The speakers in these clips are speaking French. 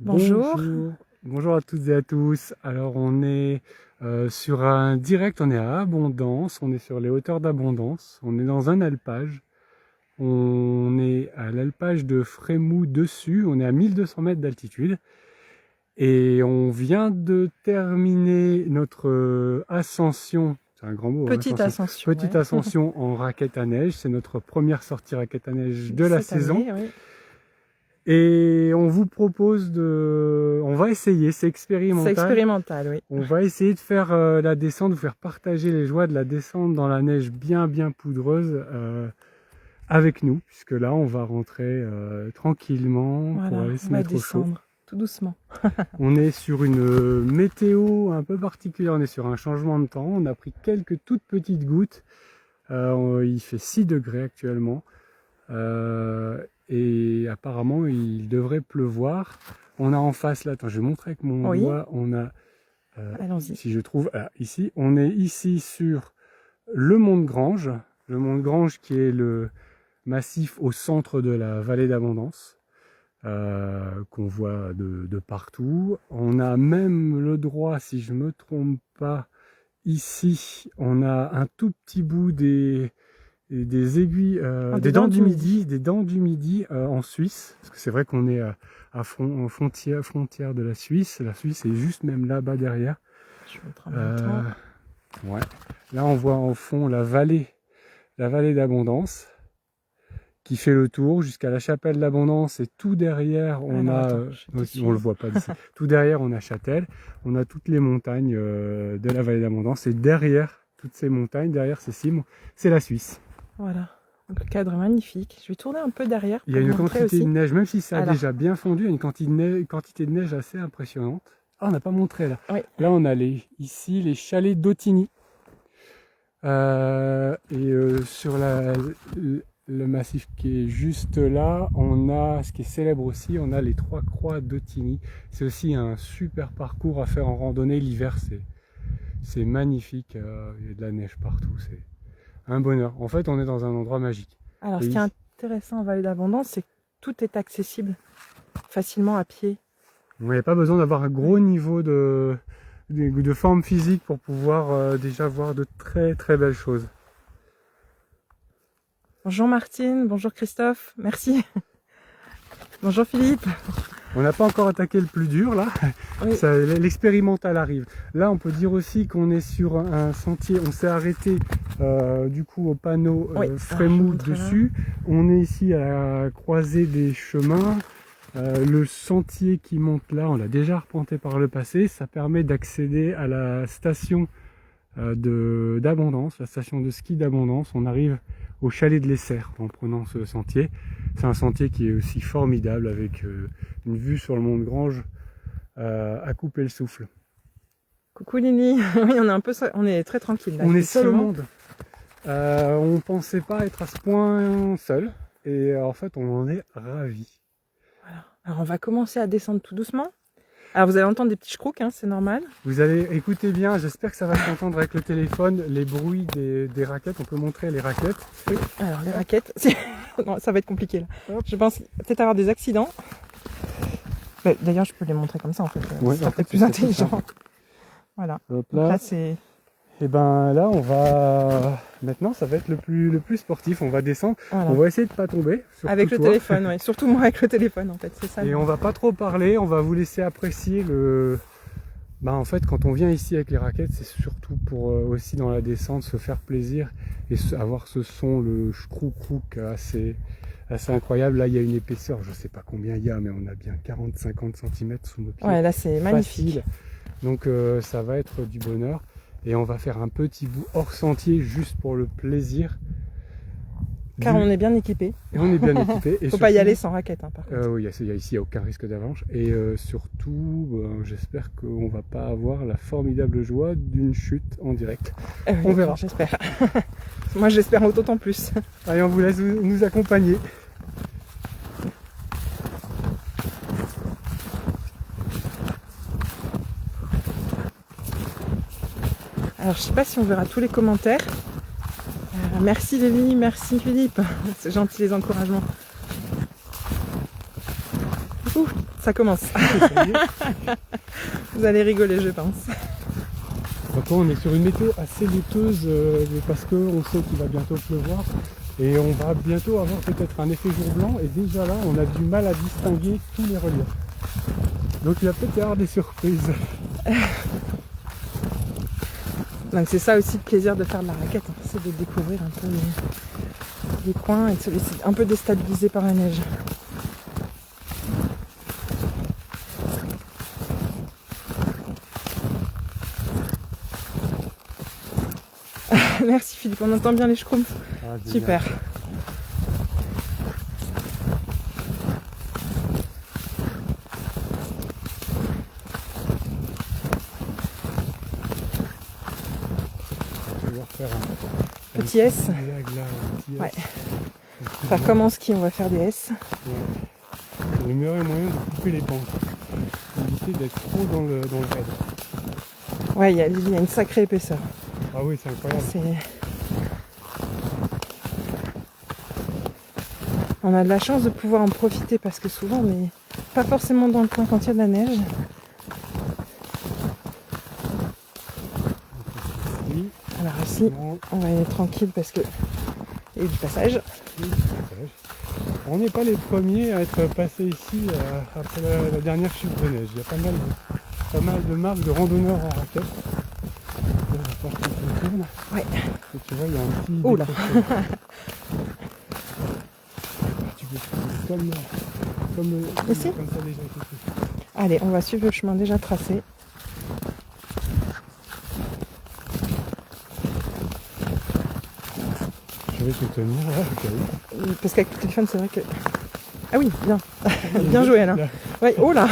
Bonjour. Bonjour à toutes et à tous. Alors on est sur un direct, on est à Abondance, on est sur les hauteurs d'Abondance, on est dans un alpage. On est à l'alpage de Frémaux dessus, on est à 1200 mètres d'altitude. Et on vient de terminer notre ascension, c'est un grand mot, Petite ascension. petite ascension en raquette à neige. C'est notre première sortie raquette à neige de la saison. Année, oui. Et on vous propose on va essayer, c'est expérimental. C'est expérimental, oui. On va essayer de faire la descente, vous faire partager les joies de la descente dans la neige bien poudreuse avec nous, puisque là on va rentrer tranquillement pour aller se mettre au chaud. Tout doucement. On est sur une météo un peu particulière, on est sur un changement de temps, on a pris quelques toutes petites gouttes, il fait 6 degrés actuellement. Et apparemment il devrait pleuvoir. On a en face là, attends, je vais montrer avec mon doigt, on a si je trouve ici, on est ici sur le mont de Grange, qui est le massif au centre de la vallée d'Abondance, qu'on voit de partout. On a même le droit, si je me trompe pas, ici on a un tout petit bout des aiguilles, des dents du Midi en Suisse, parce que c'est vrai qu'on est en frontière de la Suisse. La Suisse est juste même là-bas derrière. Je vous montre en même temps. Ouais. Là on voit en fond la vallée d'Abondance qui fait le tour jusqu'à la chapelle d'Abondance, et tout derrière on on le voit pas d'ici. Tout derrière on a Châtel, on a toutes les montagnes de la vallée d'Abondance, et derrière toutes ces montagnes, derrière ces cimes, c'est la Suisse. Voilà, donc le cadre est magnifique. Je vais tourner un peu derrière. Il y a une quantité de neige, même si ça a déjà bien fondu, il y a une quantité de neige assez impressionnante. Ah, on n'a pas montré là. Oui. Là, on a ici les chalets d'Autigny. Sur le massif qui est juste là, on a ce qui est célèbre aussi, on a les 3 croix d'Autigny. C'est aussi un super parcours à faire en randonnée. L'hiver, c'est magnifique. Il y a de la neige partout. C'est un bonheur. En fait, on est dans un endroit magique. Alors, ce qui est intéressant en vallée d'Abondance, c'est que tout est accessible facilement à pied. Il n'y a pas besoin d'avoir un gros niveau de forme physique pour pouvoir déjà voir de très belles choses. Bonjour Martine, bonjour Christophe, merci. Bonjour Philippe. On n'a pas encore attaqué le plus dur là, oui. L'expérimental arrive. Là on peut dire aussi qu'on est sur un sentier, on s'est arrêté du coup au panneau Frémaux dessus. On est ici à la croisée des chemins. Le sentier qui monte là, on l'a déjà arpenté par le passé, ça permet d'accéder à la station d'Abondance, la station de ski d'Abondance. On arrive au chalet de l'Essert en prenant ce sentier. C'est un sentier qui est aussi formidable, avec une vue sur le mont de Grange à couper le souffle. Coucou Lily, oui, on est très tranquille là. On est seul au monde. On pensait pas être à ce point seul, et en fait on en est ravis. Voilà. Alors on va commencer à descendre tout doucement. Alors vous allez entendre des petits chcroucs, hein, c'est normal. Vous allez écouter bien, j'espère que ça va s'entendre avec le téléphone, les bruits des raquettes. On peut montrer les raquettes. Oui, alors les raquettes, non, ça va être compliqué là. Hop. Je pense peut-être avoir des accidents. D'ailleurs je peux les montrer comme ça en fait, ouais, c'est peut-être plus intelligent. Voilà, hop là. Donc là c'est... Et ben là on va... Maintenant ça va être le plus sportif, on va descendre, voilà. On va essayer de pas tomber. Avec le téléphone, oui. Surtout moi avec le téléphone en fait, c'est ça. Et on va pas trop parler, on va vous laisser apprécier le... en fait quand on vient ici avec les raquettes, c'est surtout pour aussi dans la descente se faire plaisir et avoir ce son, le chcrouc assez incroyable. Là il y a une épaisseur, je sais pas combien il y a, mais on a bien 40-50 cm sous nos pieds. Ouais, là c'est magnifique. Donc ça va être du bonheur. Et on va faire un petit bout hors sentier juste pour le plaisir. Car on est bien équipé. Et on est bien équipé. Faut pas y aller sans raquette, hein, par contre. Oui, ici il n'y a aucun risque d'avalanche. Et surtout, j'espère qu'on va pas avoir la formidable joie d'une chute en direct. On verra. J'espère. Moi j'espère d'autant plus. Allez, on vous laisse nous accompagner. Alors je sais pas si on verra tous les commentaires. Merci Lélie, merci Philippe. C'est gentil les encouragements. Ouh, ça commence. Vous allez rigoler, je pense. Maintenant, on est sur une météo assez laiteuse parce qu'on sait qu'il va bientôt pleuvoir et on va bientôt avoir peut-être un effet jour blanc et déjà là, on a du mal à distinguer tous les reliefs. Donc il va peut-être y avoir des surprises. Donc c'est ça aussi le plaisir de faire de la raquette, hein, c'est de découvrir un peu les coins et de se laisser un peu déstabiliser par la neige. Merci Philippe, on entend bien les schtroumpfs. Ah, super. Petit S. Ouais. Faire comme en ski, on va faire des S. Ouais. Le meilleur moyen de couper les pentes. Éviter d'être trop dans le raid. Ouais, il y a une sacrée épaisseur. Ah oui, c'est incroyable. On a de la chance de pouvoir en profiter parce que souvent on n'est pas forcément dans le coin quand il y a de la neige. Alors ici, on va aller tranquille parce que il y a eu du passage. On n'est pas les premiers à être passés ici après la dernière chute de neige. Il y a pas mal de marques de randonneurs en raquette. Ouais. Et tu vois, il y a un petit... Oh là. Tu peux comme ça déjà. Allez, on va suivre le chemin déjà tracé. Je vais te tenir là, ok. Parce qu'avec le téléphone, c'est vrai que... Ah oui, bien. Bien joué alors. Ouais, oh là.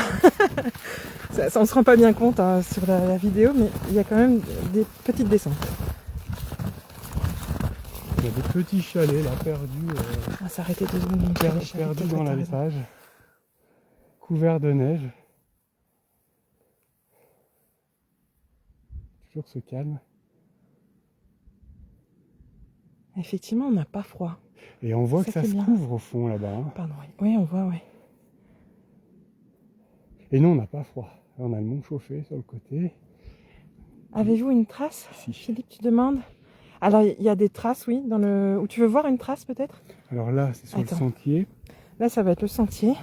Ça, on se rend pas bien compte hein, sur la vidéo, mais il y a quand même des petites descentes. Il y a des petits chalets là, perdus. On va s'arrêter 2 secondes. Perdus dans l'alpage. Couverts de neige. Toujours ce calme. Effectivement, on n'a pas froid. Et on voit que ça se couvre au fond là-bas. Hein. Pardon, oui, on voit, oui. Et non, on n'a pas froid. Là, on a le mont chauffé sur le côté. Avez-vous une trace, si. Philippe, tu demandes? Alors, il y a des traces, oui, dans le... Ou tu veux voir une trace, peut-être? Alors là, c'est sur le sentier. Là, ça va être le sentier.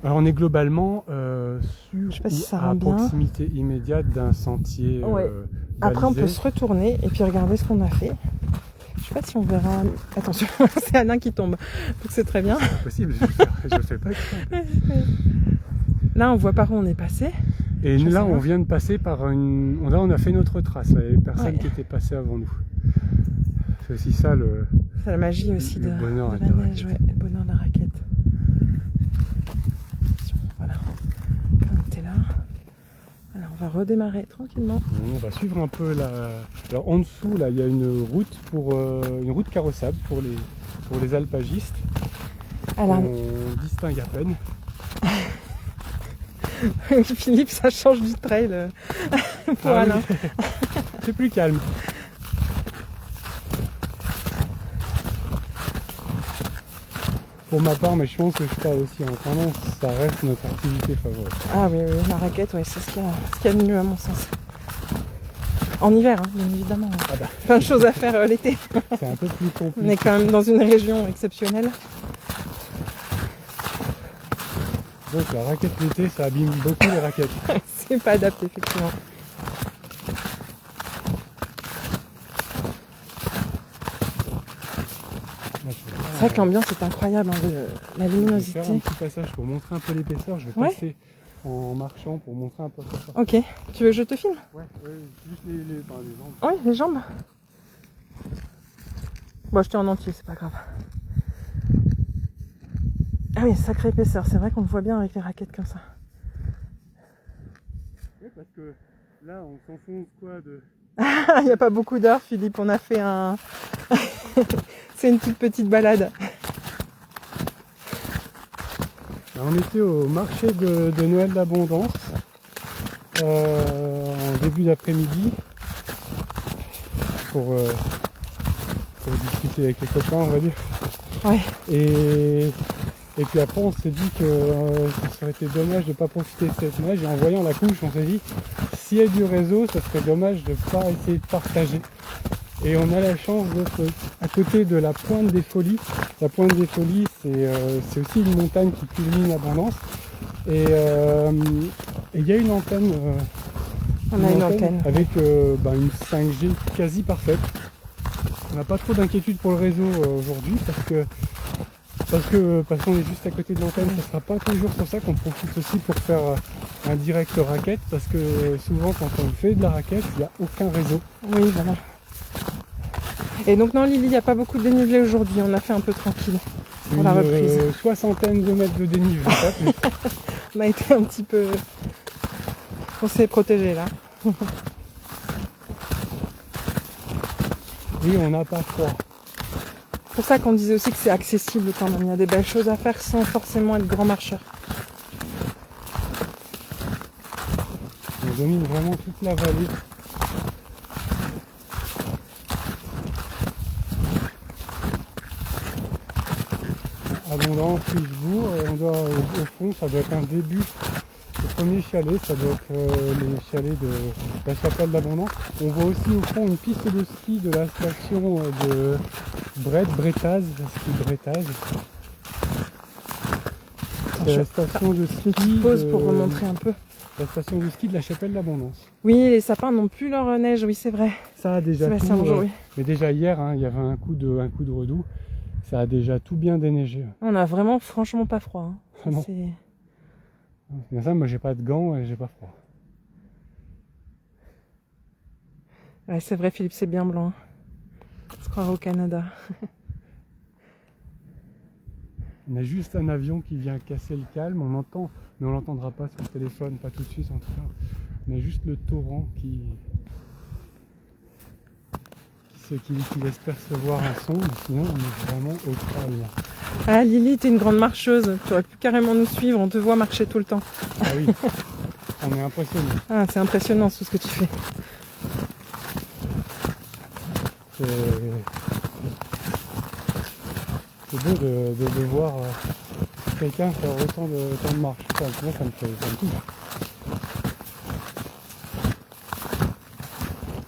Alors, on est globalement sur je sais pas si ça à proximité immédiate d'un sentier ouais. Après, on peut se retourner et puis regarder ce qu'on a fait. Je sais pas si on verra... Attention, c'est Alain qui tombe. Donc c'est très bien. C'est possible, je fais pas exprès. Là, on voit par où on est passé. Et là, on vient de passer par une... Là, on a fait notre trace. Il y avait personne qui était passé avant nous. C'est aussi ça le... C'est la magie aussi de bonheur de la neige, ouais, le bonheur de la raquette. Voilà. Comme t'es là. Alors, on va redémarrer tranquillement. On va suivre un peu la... Alors, en dessous, là, il y a une route une route carrossable pour les alpagistes. Alors... On distingue à peine. Philippe, ça change du trail pour Alain. Oui. C'est plus calme. Pour ma part, mais je pense que je parle aussi en tendance, ça reste notre activité favorite. Ah oui, la raquette, ouais, c'est ce qu'il y a de mieux à mon sens. En hiver, hein, bien évidemment. Ah bah. Plein de choses à faire l'été. C'est un peu plus compliqué. On est quand même dans une région exceptionnelle. Donc la raquette l'été, ça abîme beaucoup les raquettes. C'est pas adapté, effectivement. C'est vrai que l'ambiance est incroyable, hein, la luminosité. Je vais faire un petit passage pour montrer un peu l'épaisseur. Je vais passer en marchant pour montrer un peu ça. Ok. Tu veux que je te filme? Ouais, juste les jambes. Oui, les jambes. Bon, je te en entier, c'est pas grave. Ah oui, sacrée épaisseur. C'est vrai qu'on le voit bien avec les raquettes comme ça. Oui, parce que là, on s'enfonce quoi de... Il n'y a pas beaucoup d'heures, Philippe. On a fait un... C'est une toute petite balade. On était au marché de Noël d'Abondance en début d'après-midi pour discuter avec les copains, on va dire. Ouais. Et Et puis après, on s'est dit que ça aurait été dommage de ne pas profiter de cette neige. Et en voyant la couche, on s'est dit, s'il y a du réseau, ça serait dommage de ne pas essayer de partager. Et on a la chance d'être à côté de la Pointe des Folies. La Pointe des Folies, c'est aussi une montagne qui culmine Abondance. Et il y a une antenne. On a une antenne avec une 5G quasi parfaite. On n'a pas trop d'inquiétude pour le réseau aujourd'hui parce qu'on est juste à côté de l'antenne. Ce ne sera pas toujours pour ça qu'on profite aussi pour faire un direct raquette, parce que souvent quand on fait de la raquette, il n'y a aucun réseau. Oui, voilà. Et donc non, Lily, il n'y a pas beaucoup de dénivelé aujourd'hui, on a fait un peu tranquille pour la reprise. Soixantaine de mètres de dénivelé, pas plus. On a été un petit peu... On s'est protégé là. Oui, on n'a pas froid. C'est pour ça qu'on disait aussi que c'est accessible quand même. Il y a des belles choses à faire sans forcément être grand marcheur. On domine vraiment toute la vallée. Abondance, Richebourg, on doit au fond, ça doit être un début. Le premier chalet, ça doit être les chalets de la chapelle d'Abondance. On voit aussi au fond une piste de ski de la station de Bretaz, ski Bretaz. C'est la station de ski. Pause pour remontrer un peu. La station de ski de la chapelle d'Abondance. Oui, les sapins n'ont plus leur neige, oui c'est vrai. Ça a déjà tout, oui. Mais déjà hier, il y avait un coup de redoux. Ça a déjà tout bien déneigé. On a vraiment franchement pas froid. Hein. Ah non. Mais ça, moi j'ai pas de gants et j'ai pas froid. Ouais, c'est vrai Philippe, c'est bien blanc. On se croirait au Canada. On a juste un avion qui vient casser le calme, on entend, mais on l'entendra pas sur le téléphone, pas tout de suite en tout cas. On a juste le torrent qui laisse percevoir un son, mais sinon on est vraiment au calme. Ah Lily, t'es une grande marcheuse, tu aurais pu carrément nous suivre, on te voit marcher tout le temps. Ah oui, on est impressionné. Ah, c'est impressionnant tout ce que tu fais. C'est beau de voir quelqu'un faire autant de marche. Moi, ça me touche.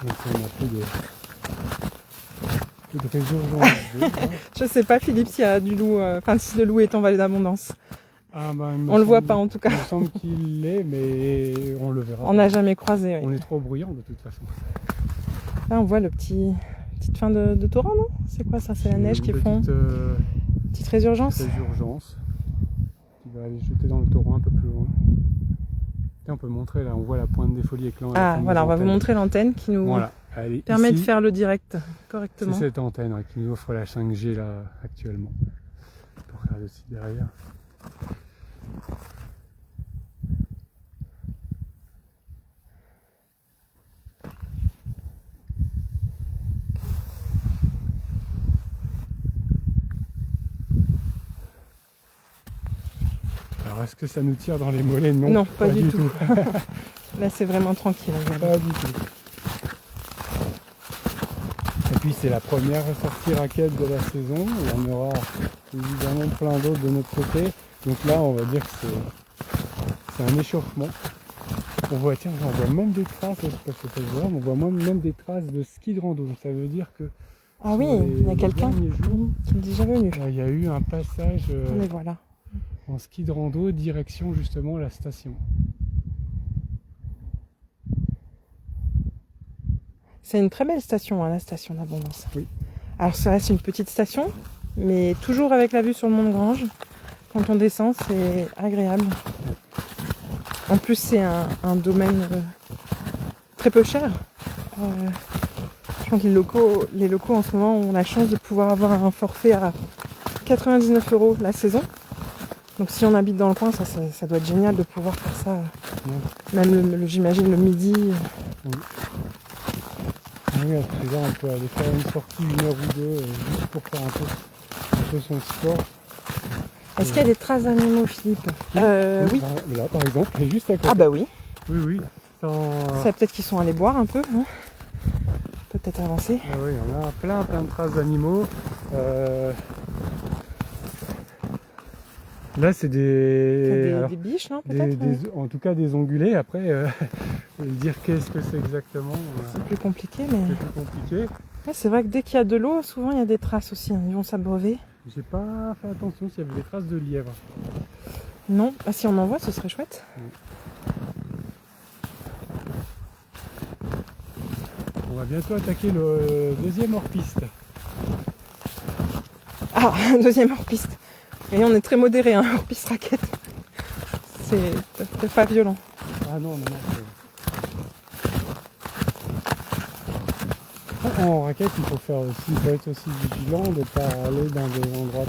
Donc on a plus de résurgence. Je sais pas Philippe s'il y a du loup, si le loup est en vallée d'Abondance. Ah on le voit pas en tout cas. Il me semble qu'il l'est, mais on le verra. On n'a jamais croisé. Oui. On est trop bruyant de toute façon. Là on voit le petite fin de torrent, non? C'est quoi ça? C'est la neige qui fond. Petite résurgence. Résurgence. Qui va aller jeter dans le torrent un peu plus loin. Et on peut montrer là, on voit la Pointe des Folies éclan. Ah voilà, on va vous montrer l'antenne qui nous permet de faire le direct correctement. C'est cette antenne qui nous offre la 5G là actuellement. Pour regarder aussi derrière. Alors est-ce que ça nous tire dans les mollets? Non, non, pas du tout. Là c'est vraiment tranquille. Pas du tout. Et puis c'est la première sortie raquette de la saison. Il y en aura évidemment plein d'autres de notre côté. Donc là on va dire que c'est un échauffement. On voit, tiens, on voit même des traces, je sais pas si ça se voit, on voit même des traces de ski de rando. Donc ça veut dire que ah oui, il y a quelqu'un qui est déjà venu. Il y a eu un passage mais voilà. En ski de rando direction justement la station. C'est une très belle station, la station d'Abondance. Oui. Alors ça reste une petite station, mais toujours avec la vue sur le Mont de Grange. Quand on descend, c'est agréable. En plus, c'est un domaine très peu cher. Je pense que les locaux en ce moment ont la chance de pouvoir avoir un forfait à 99 € la saison. Donc si on habite dans le coin, ça doit être génial de pouvoir faire ça. Même j'imagine le midi. Oui. Oui, à présent, on peut aller faire une sortie 1 heure ou 2 juste pour faire un peu son sport. Est-ce qu'il y a des traces d'animaux, Philippe? Oui. Là, par exemple, et juste à côté. Ah bah oui. Oui. Ça peut-être qu'ils sont allés boire un peu, hein. Peut-être avancer. Ah oui, on a plein de traces d'animaux. Là, c'est des biches, non, peut-être en tout cas, des ongulés. Après, dire qu'est-ce que c'est exactement... c'est plus compliqué, mais... C'est plus compliqué. Ouais, c'est vrai que dès qu'il y a de l'eau, souvent, il y a des traces aussi. Hein. Ils vont s'abreuver. J'ai pas fait attention s'il y avait des traces de lièvre. Non. Ah, si on en voit, ce serait chouette. On va bientôt attaquer le deuxième hors-piste. Ah, deuxième hors-piste. Et on est très modéré, hein, hors-piste raquette. C'est pas violent. Ah non, non, non. En raquette, il faut être aussi vigilant de ne pas aller dans des endroits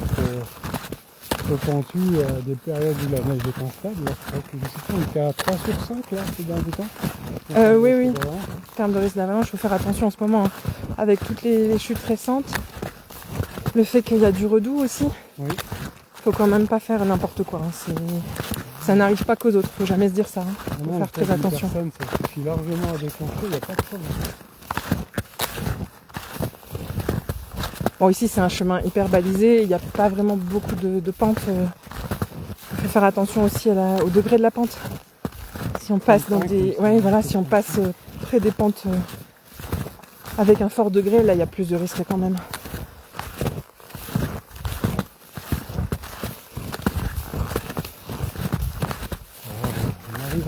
trop pentus à des périodes où la neige est instable. Là, je crois que on était à 3 sur 5 là, ces derniers temps. Oui, oui. En termes de risque d'avalanche, il faut faire attention en ce moment. Hein. Avec toutes les chutes récentes, le fait qu'il y a du redoux aussi, oui. Faut quand même pas faire n'importe quoi. Hein. Ça n'arrive pas qu'aux autres, faut jamais se dire ça. Hein. Faut faire très attention. Ça suffit largement à déclencher, il n'y a pas de problème. Bon, ici c'est un chemin hyper balisé, il n'y a pas vraiment beaucoup de pente. Il faut faire attention aussi au degré de la pente. Si on passe si on passe près des pentes avec un fort degré, là il y a plus de risques quand même. On arrive.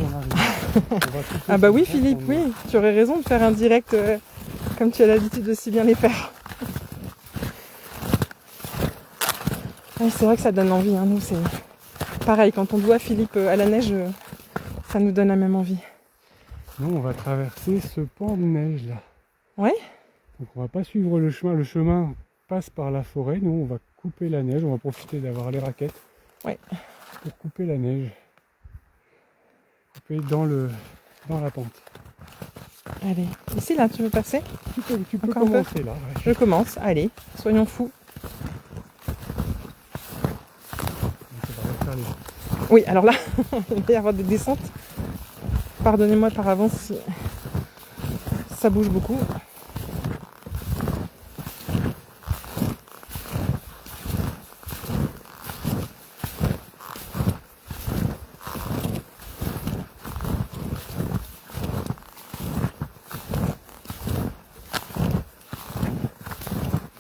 Ah bah oui Philippe, oui, tu aurais raison de faire un direct comme tu as l'habitude de si bien les faire. Ouais, c'est vrai que ça donne envie, hein. Nous c'est pareil, quand on voit Philippe à la neige, ça nous donne la même envie. Nous on va traverser ce pan de neige là. Ouais. Donc on va pas suivre le chemin passe par la forêt, nous on va couper la neige, on va profiter d'avoir les raquettes. Ouais. Pour couper la neige. Couper dans la pente. Allez, ici là, tu veux passer? Tu peux commencer là. Ouais. Je commence, allez, soyons fous. Oui, alors là, il va y avoir des descentes. Pardonnez-moi par avance si ça bouge beaucoup.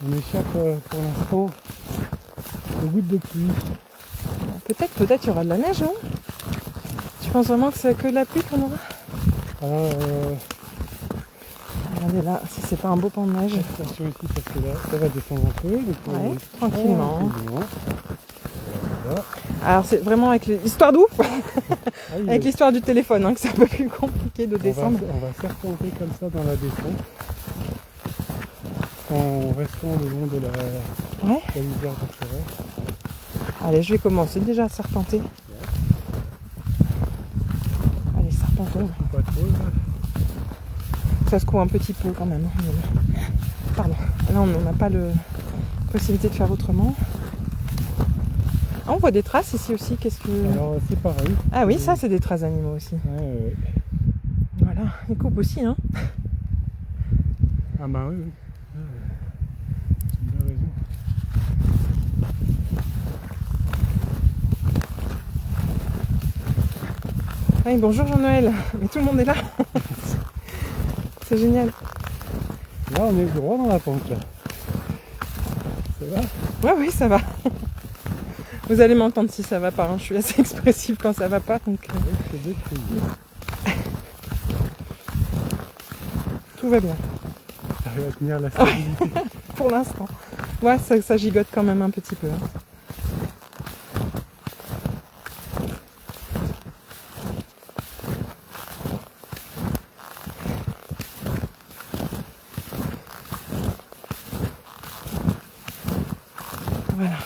On échappe pour l'instant aux gouttes de pluie. Peut-être il y aura de la neige, hein? Tu penses vraiment que c'est que de la pluie qu'on aura? Regardez là, si c'est pas un beau pan de neige. Attention ici parce que là, ça va descendre un peu. Donc tranquillement. Voilà. Alors c'est vraiment avec l'histoire d'où avec l'histoire du téléphone, hein, que c'est un peu plus compliqué de descendre. On va serpenter comme ça dans la descente. En restant le long de la lisière de forêt. Allez, je vais commencer déjà à serpenter. Allez, serpentons. Pas trop, là. Ça se court un petit peu quand même. Pardon. Là, on n'a pas la possibilité de faire autrement. Ah, on voit des traces ici aussi. Qu'est-ce que... Alors, c'est pareil. Ah oui, ça, c'est des traces d'animaux aussi. Ouais. Voilà, ils coupent aussi, hein. Ah bah oui. Tu as bien raison. Oui, bonjour Jean-Noël. Mais tout le monde est là. C'est génial. Là, on est droit dans la pente, là. Ça va? Ouais, oui, ça va. Vous allez m'entendre si ça va pas. Hein. Je suis assez expressive quand ça va pas. Donc, tout va bien. T'arrives à tenir la stabilité. Pour l'instant. Ouais, ça gigote quand même un petit peu. Hein. Voilà.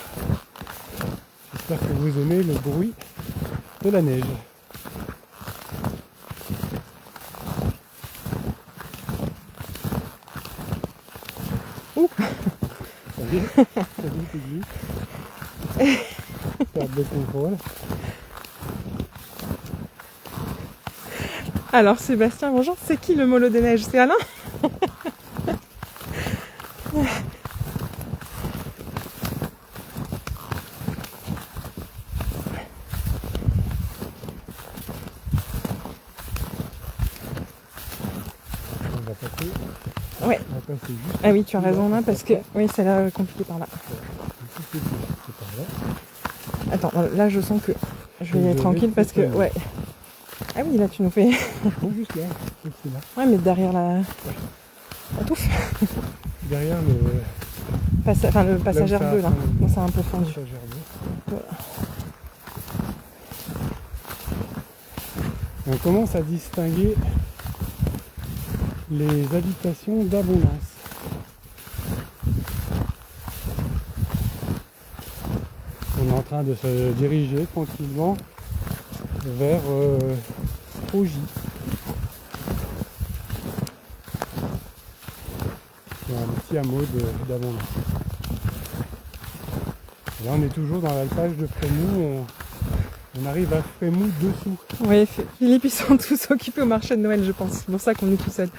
J'espère que vous aimez le bruit de la neige. Ouh. Salut. Perte de contrôle. Alors Sébastien, bonjour, c'est qui le mollo des neiges? C'est Alain? va passer. Ouais. On va passer juste. Ah oui, tu as raison là, parce que oui, ça a l'air compliqué par là. C'est par là. Attends, là je sens que je vais y aller tranquille parce que ouais. Ah oui, là tu nous fais. Juste là, juste là. Ouais, mais derrière la touffe. Derrière le le passage herbeux là. Bon, c'est un peu fendu. Voilà. On commence à distinguer les habitations d'abondance. On est en train de se diriger tranquillement vers Faugy. C'est un petit hameau d'abondance. Là on est toujours dans l'alpage de Frémaux. On arrive à Frémaux dessous. Oui, Philippe, ils sont tous occupés au marché de Noël, je pense. C'est pour ça qu'on est tout seul.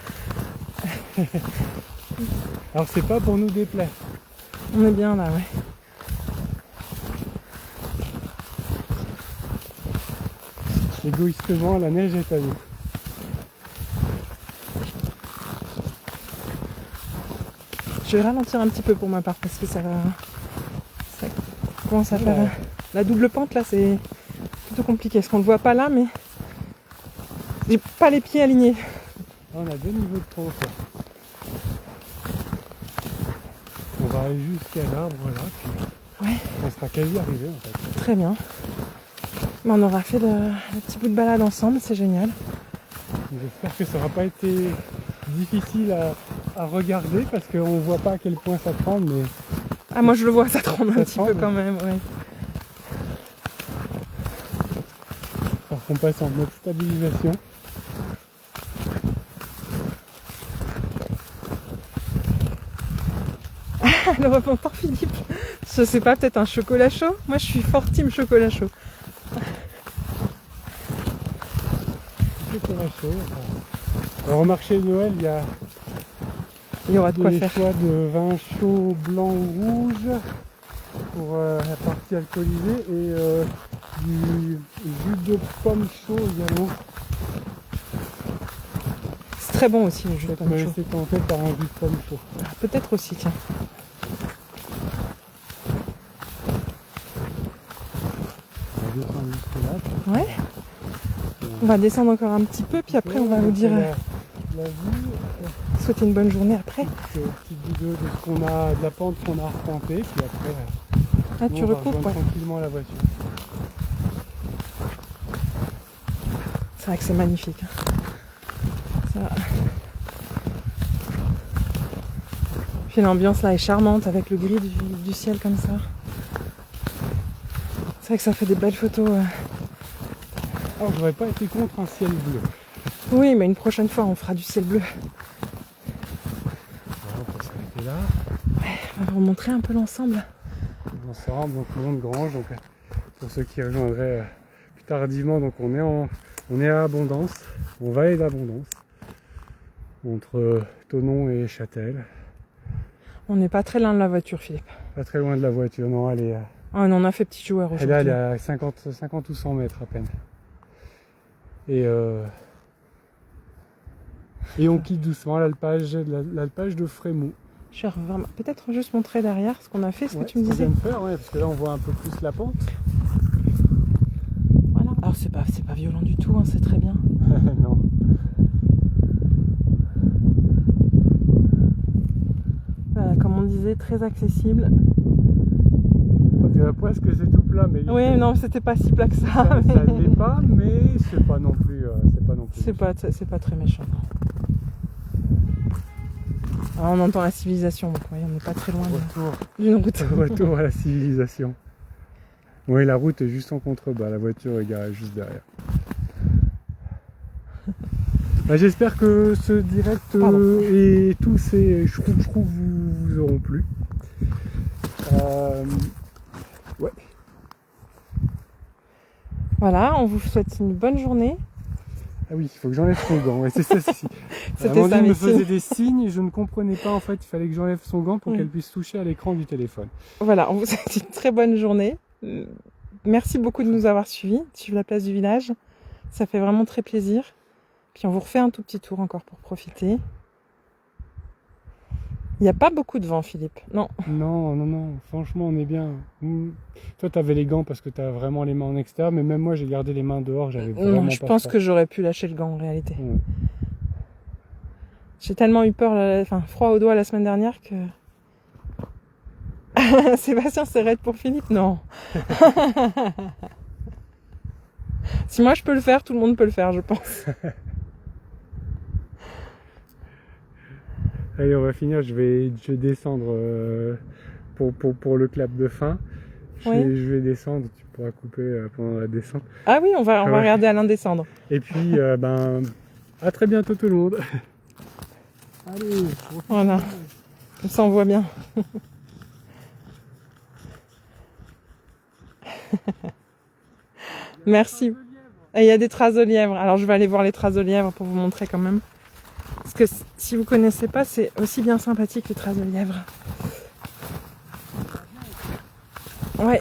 Alors c'est pas pour nous déplaire. On est bien là, ouais. Égoïstement, la neige est à nous. Je vais ralentir un petit peu pour ma part parce que ça commence à faire la double pente là, c'est plutôt compliqué. Parce qu'on le voit pas là, mais j'ai pas les pieds alignés. On a deux niveaux de pente. On va aller jusqu'à l'arbre là, puis ouais. On sera quasi arrivé en fait. Très bien. Mais on aura fait le petit bout de balade ensemble, c'est génial. J'espère que ça n'aura pas été difficile à regarder parce qu'on voit pas à quel point ça tremble. Mais... Ah moi je le vois, ça tremble un petit peu quand même. Ouais. Alors qu'on passe en mode stabilisation. Le repentant Philippe, je sais pas, peut-être un chocolat chaud. Moi je suis fort team chocolat chaud. Chocolat chaud. Alors au marché de Noël, il y aura de quoi faire. Des choix de vin chaud, blanc ou rouge pour la partie alcoolisée et du jus de pomme chaud également. C'est très bon aussi le jus de pomme chaud. C'est tenté par un jus de pomme chaud. Ah, peut-être aussi, tiens. Ouais. On va descendre encore un petit peu, puis après on va vous dire souhaiter une bonne journée après. Petite vidéo de ce qu'on a, de la pente qu'on a arpentée, puis après tu recoupes tranquillement la voiture. C'est vrai que c'est magnifique. Ça... Puis l'ambiance là est charmante avec le gris du ciel comme ça. C'est vrai que ça fait des belles photos. Alors j'aurais pas été contre un ciel bleu. Oui, mais une prochaine fois on fera du ciel bleu. On va s'arrêter là. Ouais, on va vous montrer un peu l'ensemble. L'ensemble, donc le Mont-de-Grange, donc pour ceux qui rejoindraient plus tardivement, donc on est à Abondance, on va aller d'Abondance, entre Thonon et Châtel. On n'est pas très loin de la voiture, Philippe. Pas très loin de la voiture, non, elle est... on en a fait petit joueur aujourd'hui. Et là, elle est à 50 ou 100 mètres à peine. Et on quitte doucement l'alpage de Frémaux. Je vais peut-être juste montrer derrière ce qu'on a fait, ce que tu me disais. On vient de faire, ouais, parce que là on voit un peu plus la pente. Voilà. Alors c'est pas violent du tout, hein, c'est très bien. Non. Voilà, comme on disait, très accessible. On dirait presque que c'est tout plat, mais... Oui, non, c'était pas si plat que ça. Ça ne l'est pas, mais c'est pas non plus... C'est pas très méchant. Alors, on entend la civilisation, donc oui, on n'est pas très loin d'une route. Retour à la civilisation. Oui, la route est juste en contrebas, la voiture est garée juste derrière. J'espère que ce direct et tous ces chroux vous auront plu. Ouais. Voilà, on vous souhaite une bonne journée. Ah oui, il faut que j'enlève son gant. Ouais, c'est ça. Amandine me faisait des signes, je ne comprenais pas en fait. Il fallait que j'enlève son gant pour qu'elle puisse toucher à l'écran du téléphone. Voilà, on vous souhaite une très bonne journée. Merci beaucoup de nous avoir suivis, de suivre la place du village. Ça fait vraiment très plaisir. Puis on vous refait un tout petit tour encore pour profiter. Il n'y a pas beaucoup de vent, Philippe. Non. Non, non, non. Franchement, on est bien. Toi, tu avais les gants parce que tu as vraiment les mains en extérieur, mais même moi, j'ai gardé les mains dehors. J'avais vraiment je pense que j'aurais pu lâcher le gant en réalité. Ouais. J'ai tellement eu peur, froid aux doigts la semaine dernière que... Sébastien, c'est raide pour Philippe? Non. Si moi je peux le faire, tout le monde peut le faire, je pense. Allez, on va finir. Je vais descendre pour le clap de fin. Je vais descendre. Tu pourras couper pendant la descente. Ah oui, on va regarder Alain descendre. Et puis, à très bientôt tout le monde. Allez. Voilà. On s'en voit bien. Merci. Et il y a des traces de lièvre. Alors je vais aller voir les traces de lièvre pour vous montrer quand même. Parce que si vous connaissez pas, c'est aussi bien sympathique les traces de lièvre. Ouais.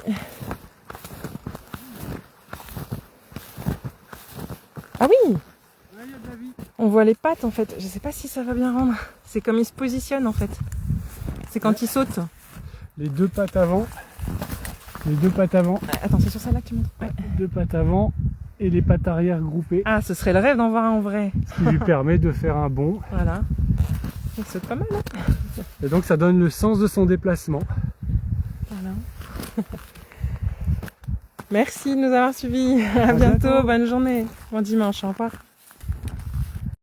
Ah oui. On voit les pattes en fait. Je sais pas si ça va bien rendre. C'est comme ils se positionnent en fait. C'est quand ils sautent. Les deux pattes avant. Les deux pattes avant. Attends, c'est sur celle-là que tu montres. Ouais. Deux pattes avant et les pattes arrière groupées. Ah, ce serait le rêve d'en voir un en vrai. Ce qui lui permet de faire un bond. Voilà. Il saute pas mal. Hein. Et donc ça donne le sens de son déplacement. Voilà. Merci de nous avoir suivis. À bientôt. Bonne journée. Bon dimanche. Au revoir.